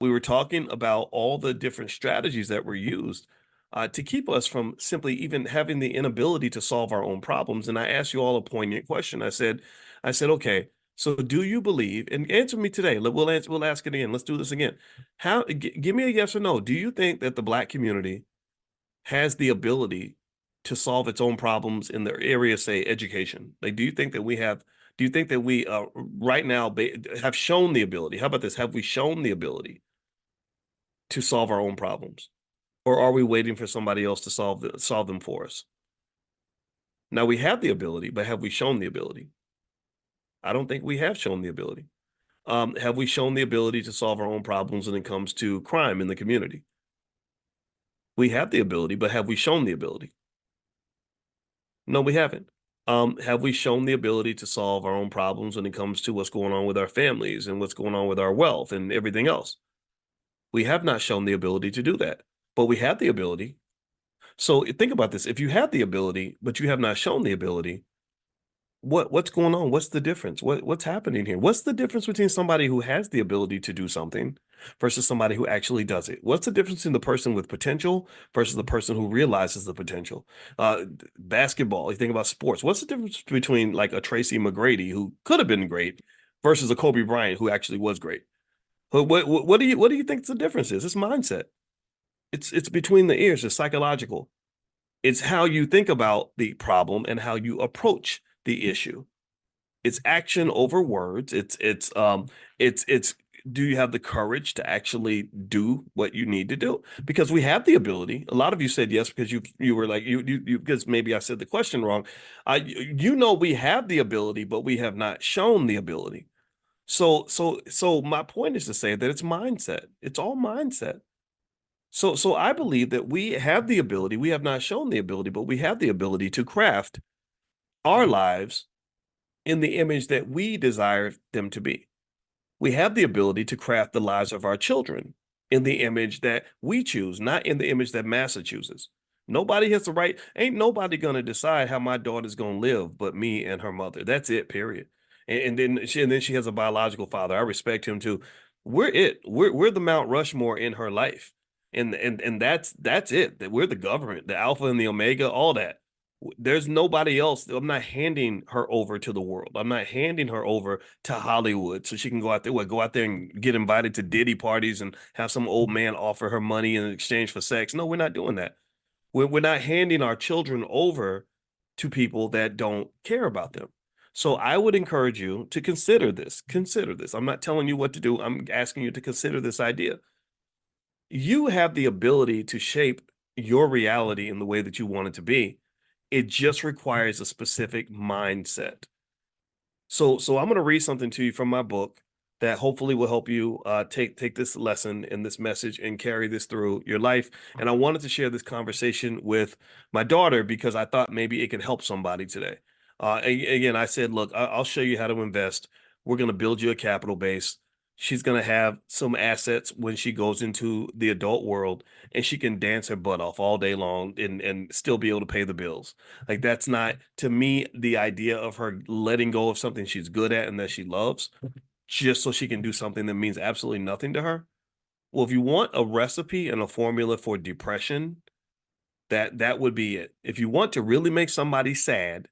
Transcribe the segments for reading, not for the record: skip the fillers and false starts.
We were talking about all the different strategies that were used to keep us from simply even having the inability to solve our own problems. And I asked you all a poignant question. I said, okay, so do you believe? And answer me today. We'll ask it again. Let's do this again. Give me a yes or no. Do you think that the Black community has the ability to solve its own problems in the area, say education? Like, do you think that we have? Do you think that we right now have shown the ability? How about this? Have we shown the ability to solve our own problems? Or are we waiting for somebody else to solve them for us? Now we have the ability, but have we shown the ability? I don't think we have shown the ability. Have we shown the ability to solve our own problems when it comes to crime in the community? We have the ability, but have we shown the ability? No, we haven't. Have we shown the ability to solve our own problems when it comes to what's going on with our families and what's going on with our wealth and everything else? We have not shown the ability to do that, but we have the ability. So think about this. If you have the ability, but you have not shown the ability, what's going on? What's the difference? What's happening here? What's the difference between somebody who has the ability to do something versus somebody who actually does it? What's the difference in the person with potential versus the person who realizes the potential? Basketball, you think about sports. What's the difference between like a Tracy McGrady who could have been great versus a Kobe Bryant who actually was great? What do you think the difference is? It's mindset. It's between the ears. It's psychological. It's how you think about the problem and how you approach the issue. It's action over words. It's do you have the courage to actually do what you need to do? Because we have the ability. A lot of you said yes because you were like you because maybe I said the question wrong. We have the ability, but we have not shown the ability. So my point is to say that it's mindset. It's all mindset. So I believe that we have the ability, we have not shown the ability, but we have the ability to craft our lives in the image that we desire them to be. We have the ability to craft the lives of our children in the image that we choose, not in the image that Massa chooses. Nobody has the right, ain't nobody gonna decide how my daughter's gonna live but me and her mother. That's it, period. And then she has a biological father. I respect him too. We're it. We're the Mount Rushmore in her life. And that's it. That we're the government, the Alpha and the Omega, all that. There's nobody else. I'm not handing her over to the world. I'm not handing her over to Hollywood so she can go out there and get invited to Diddy parties and have some old man offer her money in exchange for sex. No, we're not doing that. We're not handing our children over to people that don't care about them. So I would encourage you to consider this. Consider this. I'm not telling you what to do. I'm asking you to consider this idea. You have the ability to shape your reality in the way that you want it to be. It just requires a specific mindset. So I'm going to read something to you from my book that hopefully will help you take this lesson and this message and carry this through your life. And I wanted to share this conversation with my daughter because I thought maybe it could help somebody today. Again, I said, look, I'll show you how to invest. We're going to build you a capital base. She's going to have some assets when she goes into the adult world, and she can dance her butt off all day long and still be able to pay the bills. Like, that's not, to me, the idea of her letting go of something she's good at and that she loves just so she can do something that means absolutely nothing to her. Well, if you want a recipe and a formula for depression, that would be it. If you want to really make somebody sad,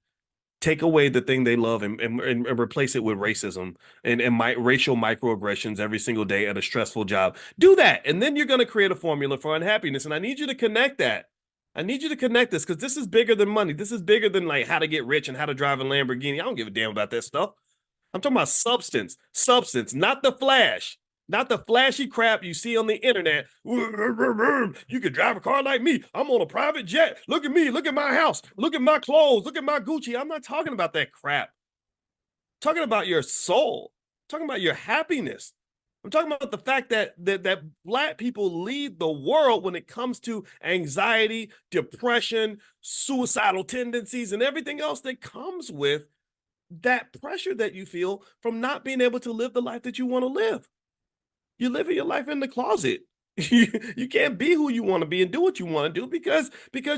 take away the thing they love and replace it with racism and racial microaggressions every single day at a stressful job. Do that, and then you're going to create a formula for unhappiness. And I need you to connect that. I need you to connect this because this is bigger than money. This is bigger than like how to get rich and how to drive a Lamborghini. I don't give a damn about that stuff. I'm talking about substance, not the flash. Not the flashy crap you see on the internet. You could drive a car like me. I'm on a private jet. Look at me. Look at my house. Look at my clothes. Look at my Gucci. I'm not talking about that crap. I'm talking about your soul. I'm talking about your happiness. I'm talking about the fact that Black people lead the world when it comes to anxiety, depression, suicidal tendencies, and everything else that comes with that pressure that you feel from not being able to live the life that you want to live. You're living your life in the closet. You can't be who you want to be and do what you want to do because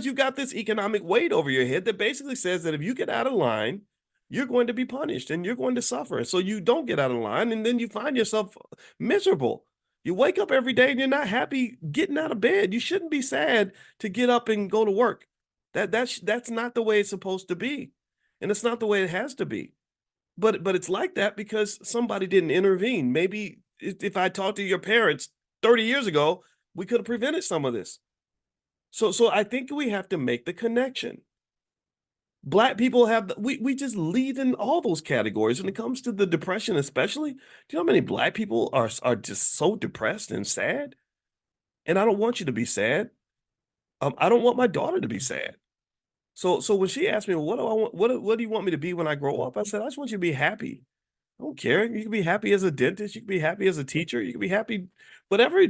you got this economic weight over your head that basically says that if you get out of line, you're going to be punished and you're going to suffer. So you don't get out of line and then you find yourself miserable. You wake up every day and you're not happy getting out of bed. You shouldn't be sad to get up and go to work. That's not the way it's supposed to be. And it's not the way it has to be. But it's like that because somebody didn't intervene. Maybe if I talked to your parents 30 years ago, we could have prevented some of this. So I think we have to make the connection. Black people have we just lead in all those categories when it comes to the depression, especially. Do you know how many black people are just so depressed and sad? And I don't want you to be sad. I don't want my daughter to be sad. So when she asked me, what do I want, what do you want me to be when I grow up? I said, I just want you to be happy. I don't care. You can be happy as a dentist. You can be happy as a teacher. You can be happy, whatever.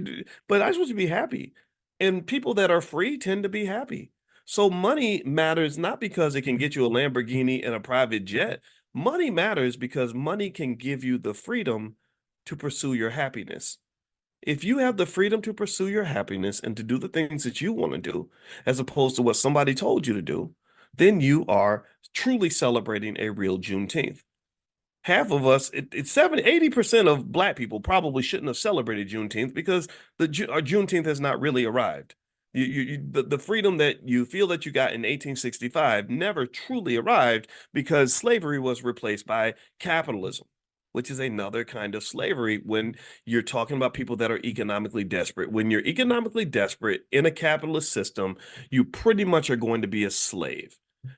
But I just want you to be happy. And people that are free tend to be happy. So money matters not because it can get you a Lamborghini and a private jet. Money matters because money can give you the freedom to pursue your happiness. If you have the freedom to pursue your happiness and to do the things that you want to do, as opposed to what somebody told you to do, then you are truly celebrating a real Juneteenth. Half of us, it's 80% of black people probably shouldn't have celebrated Juneteenth because our Juneteenth has not really arrived. The freedom that you feel that you got in 1865 never truly arrived because slavery was replaced by capitalism, which is another kind of slavery when you're talking about people that are economically desperate. When you're economically desperate in a capitalist system, you pretty much are going to be a slave.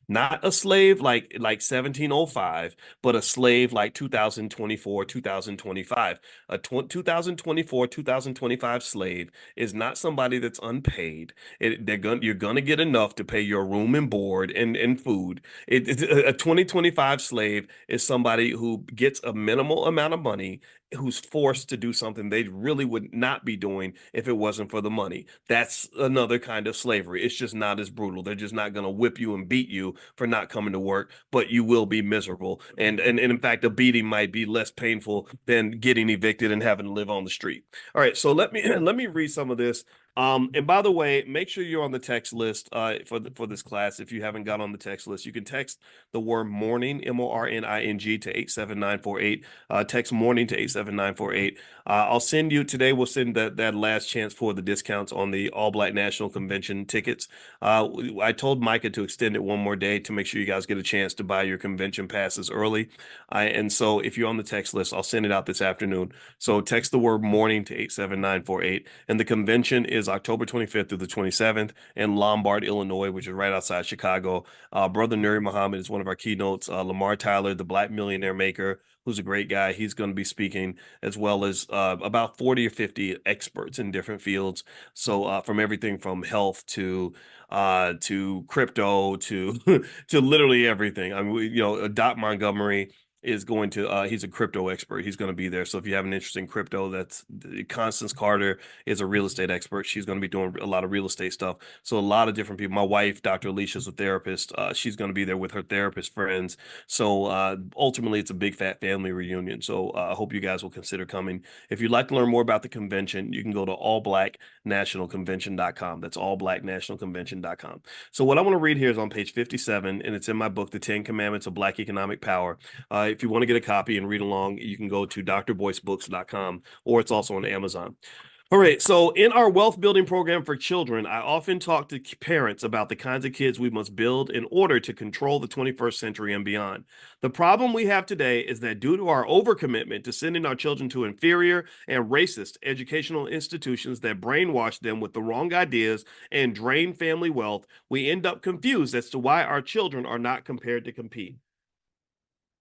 Not a slave like 1705, but a slave like 2024, 2025. A 2024, 2025 slave is not somebody that's unpaid. You're gonna get enough to pay your room and board and food. A 2025 slave is somebody who gets a minimal amount of money, who's forced to do something they really would not be doing if it wasn't for the money. That's another kind of slavery. It's just not as brutal. They're just not going to whip you and beat you for not coming to work, but you will be miserable. And in fact, a beating might be less painful than getting evicted and having to live on the street. All right, so let me let me read some of this. And by the way, make sure you're on the text list for this class. If you haven't got on the text list, you can text the word morning, MORNING, to 87948. Text morning to 87948. I'll send you today. We'll send that last chance for the discounts on the All Black National Convention tickets. I told Micah to extend it one more day to make sure you guys get a chance to buy your convention passes early. And so if you're on the text list, I'll send it out this afternoon. So text the word morning to 87948. And the convention is October 25th through the 27th in Lombard, Illinois, which is right outside Chicago. Brother Nuri Muhammad is one of our keynotes. Lamar Tyler, the Black millionaire maker, who's a great guy. He's going to be speaking, as well as about 40 or 50 experts in different fields. So from everything from health to crypto to to literally everything. I mean, Doc Montgomery is going to he's a crypto expert. He's going to be there. So if you have an interest in crypto, that's Constance Carter is a real estate expert. She's going to be doing a lot of real estate stuff. So a lot of different people. My wife, Dr. Alicia, is a therapist. She's going to be there with her therapist friends. So ultimately, it's a big fat family reunion. So I hope you guys will consider coming. If you'd like to learn more about the convention, you can go to allblacknationalconvention.com. That's allblacknationalconvention.com. So what I want to read here is on page 57, and it's in my book, The 10 Commandments of Black Economic Power. If you want to get a copy and read along, you can go to drboycebooks.com, or it's also on Amazon. All right, so in our wealth building program for children, I often talk to parents about the kinds of kids we must build in order to control the 21st century and beyond. The problem we have today is that due to our overcommitment to sending our children to inferior and racist educational institutions that brainwash them with the wrong ideas and drain family wealth, we end up confused as to why our children are not prepared to compete.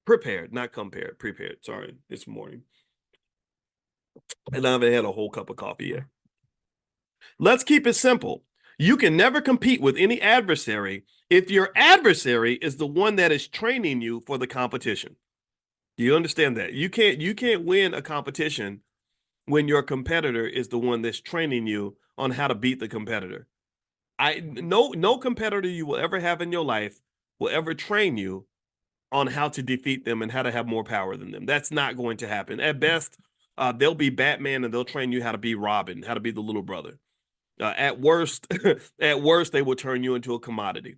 Prepared, not compared, prepared. Sorry, this morning. And I haven't had a whole cup of coffee yet. Let's keep it simple. You can never compete with any adversary if your adversary is the one that is training you for the competition. Do you understand that? You can't win a competition when your competitor is the one that's training you on how to beat the competitor. No competitor you will ever have in your life will ever train you on how to defeat them and how to have more power than them. That's not going to happen. At best, they'll be Batman and they'll train you how to be Robin, how to be the little brother. At worst, at worst, they will turn you into a commodity.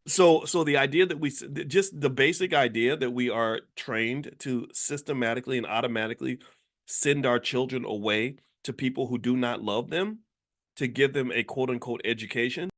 So the idea that just the basic idea that we are trained to systematically and automatically send our children away to people who do not love them to give them a quote unquote education